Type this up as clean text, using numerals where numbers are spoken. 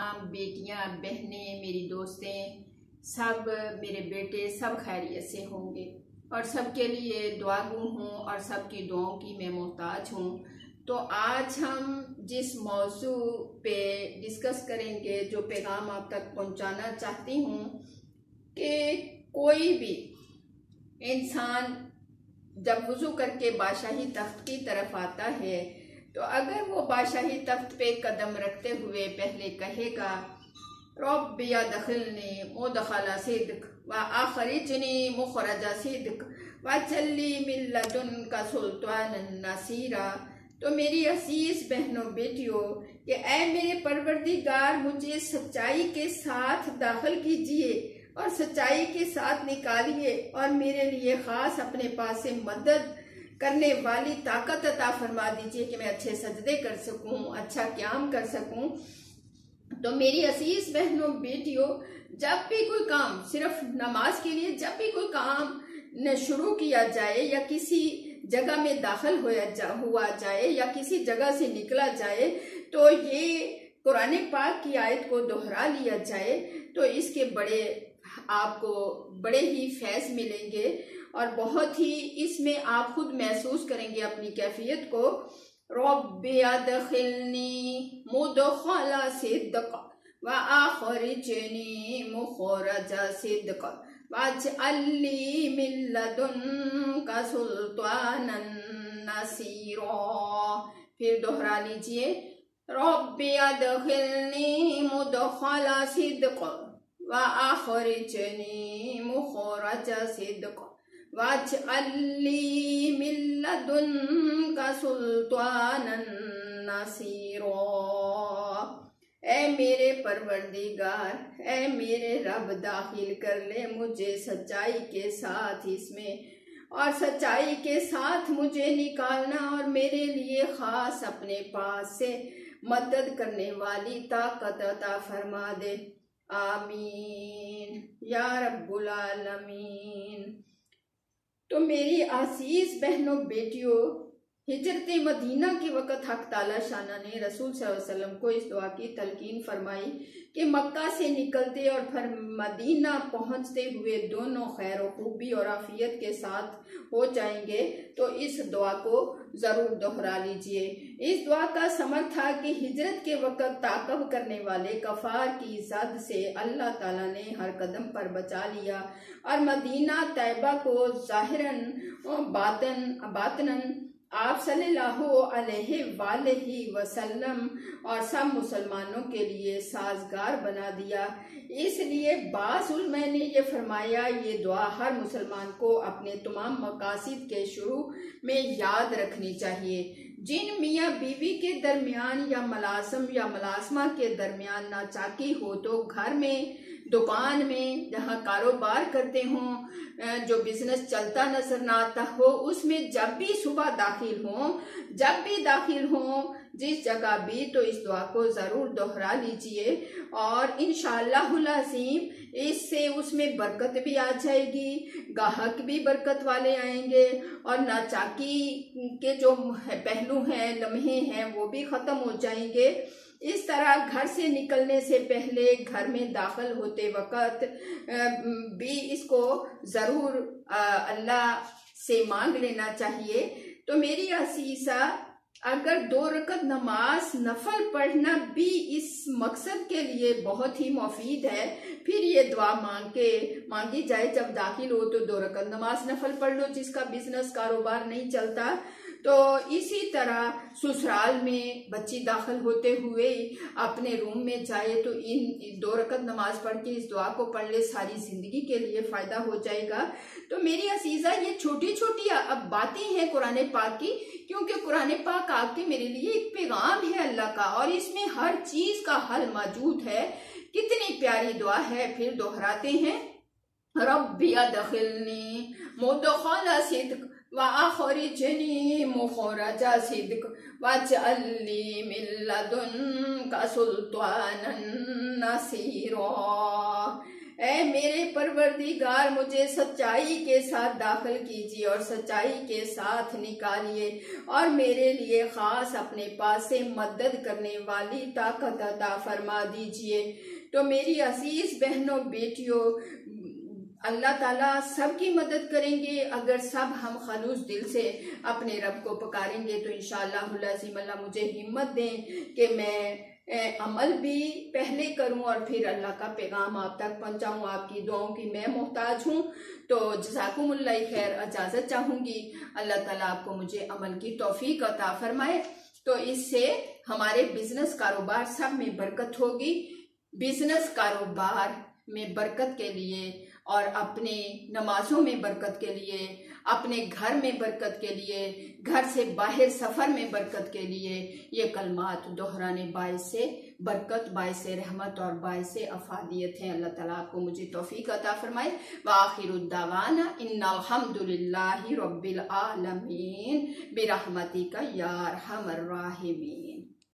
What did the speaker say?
तमाम बेटियां, बहनें, मेरी दोस्तें, सब मेरे बेटे सब खैरियत से होंगे और सबके लिए दुआगू हूँ और सबकी दुआओं की मैं मोहताज हूँ। तो आज हम जिस मौजू पे डिस्कस करेंगे, जो पैगाम आप तक पहुँचाना चाहती हूँ कि कोई भी इंसान जब वुज़ू करके बादशाही तख्त की तरफ आता है तो अगर वो बादशाही तख्त पे कदम रखते हुए पहले कहेगा रब्बी अदखिलनी मुदखला सिद्क व अखरिजनी मुखरजा सिद्क वजअलनी मिन लदुनका सुल्तानन नसीरा, तो मेरी अजीज बहनों बेटियों कि ऐ मेरे परवरदिगार मुझे सच्चाई के साथ दाखिल कीजिए और सच्चाई के साथ निकालिए और मेरे लिए खास अपने पास से मदद करने वाली ताकत अता फरमा दीजिए कि मैं अच्छे सजदे कर सकूं, अच्छा क़याम कर सकूं। तो मेरी अजीज बहनों बेटियों, जब भी कोई काम, सिर्फ नमाज के लिए जब भी कोई काम न शुरू किया जाए या किसी जगह में दाखिल हुआ जाए या किसी जगह से निकला जाए तो ये कुरान पाक की आयत को दोहरा लिया जाए तो इसके आपको बड़े ही फैज़ मिलेंगे और बहुत ही इसमें आप खुद महसूस करेंगे अपनी कैफियत को। रब्बी अदखिलनी मुदखला सिद्क व अखरिजनी मुखरजा सिद्क वजअलनी मिन लदुनका सुल्तानन नसीरा। फिर दोहरा लीजिए, रब्बी अदखिलनी मुदखला सिद्क व अखरिजनी मुखरजा सिद्क वजअलनी मिन लदुनका सुल्तानन नसीरा। ऐ मेरे परवरदिगार, ऐ मेरे रब, दाखिल कर ले मुझे सच्चाई के साथ इसमें और सच्चाई के साथ मुझे निकालना और मेरे लिए खास अपने पास से मदद करने वाली ताकत अता फरमा दे। आमीन या रब्बुल आलमीन। तो मेरी अजीज बहनों बेटियों, हिजरत मदीना के वक़्त हक ताला शाना ने रसूल सल्लल्लाहु अलैहि वसल्लम को इस दुआ की तलकीन फरमाई कि मक्का से निकलते और फिर मदीना पहुंचते हुए दोनों खैर खूबी और आफियत के साथ हो जाएंगे, तो इस दुआ को ज़रूर दोहरा लीजिए। इस दुआ का समर था कि हिजरत के वक़्त ताक़ब करने वाले कफ़ार की ज़द से अल्लाह ताला ने हर कदम पर बचा लिया और मदीना तैयबा को ज़ाहिरन और बातनन आप सल्लल्लाहु अलैहि वसल्लम और सब मुसलमानों के लिए साजगार बना दिया। इसलिए बाज़ उलमा ने ये फरमाया, ये दुआ हर मुसलमान को अपने तमाम मकासिद के शुरू में याद रखनी चाहिए। जिन मियाँ बीवी के दरमियान या मलासम या मलासमा के दरमियान नाचाकी हो तो घर में, दुकान में, जहाँ कारोबार करते हों, जो बिजनेस चलता नजर ना आता हो, उसमें जब भी सुबह दाखिल हो जिस जगह भी, तो इस दुआ को ज़रूर दोहरा लीजिए और इंशाअल्लाहुल अज़ीम इससे उसमें बरकत भी आ जाएगी, गाहक भी बरकत वाले आएंगे और नाचाकी के जो पहलू हैं, लम्हे हैं, वो भी ख़त्म हो जाएंगे। इस तरह घर से निकलने से पहले, घर में दाखिल होते वक़्त भी इसको ज़रूर अल्लाह से मांग लेना चाहिए। तो मेरी असीसा, अगर 2 रकत नमाज नफल पढ़ना भी इस मकसद के लिए बहुत ही मुफीद है, फिर ये दुआ मांगी जाए जब दाखिल हो तो 2 रकत नमाज नफल पढ़ लो। जिसका बिजनेस कारोबार नहीं चलता तो इसी तरह ससुराल में बच्ची दाखिल होते हुए अपने रूम में जाए तो इन 2 रकत नमाज पढ़ के इस दुआ को पढ़ ले, सारी ज़िंदगी के लिए फ़ायदा हो जाएगा। तो मेरी असीज़ा, ये छोटी छोटी अब बातें हैं कुरान पाक की, क्योंकि कुरान पाक आपके मेरे लिए एक पैगाम है अल्लाह का और इसमें हर चीज़ का हल मौजूद है। कितनी प्यारी दुआ है। फिर दोहराते हैं, रब्बी अदखिलनी मुदखला सिद्क व अखरिजनी मुखरजा सिद्क वजअलनी मिन लदुनका सुल्तानन नसीरा। ऐ मेरे परवरदिगार, मुझे सच्चाई के साथ दाखिल कीजिए और सच्चाई के साथ निकालिए, और मेरे लिए खास अपने पास से मदद करने वाली ताकत अता फरमा दीजिए। तो मेरी अजीज बहनों बेटियों, अल्लाह ताला सबकी मदद करेंगे अगर सब हम खलूस दिल से अपने रब को पुकारेंगे। तो इंशाअल्लाह अल्लाह मुझे हिम्मत दें कि मैं अमल भी पहले करूं और फिर अल्लाह का पैगाम आप तक पहुंचाऊं। आपकी दुआओं की मैं मोहताज हूं। तो जज़ाकुमुल्लाह खैर, इजाज़त चाहूंगी। अल्लाह ताला आपको मुझे अमल की तौफीक अता फरमाए। तो इससे हमारे बिजनेस कारोबार सब में बरकत होगी। बिजनेस कारोबार में बरकत के लिए और अपने नमाजों में बरकत के लिए, अपने घर में बरकत के लिए, घर से बाहर सफर में बरकत के लिए ये कलमात दोहराने बाइस से बरकत, बाइस से रहमत और बाइस से अफादियत है। अल्लाह ताला आपको मुझे तौफीक अता फरमाए। व आखिरुद्दावाना इन्नल हम्दुलिल्लाहि रब्बिल आलमीन बिरहमतिका या अरहमर राहिमीन।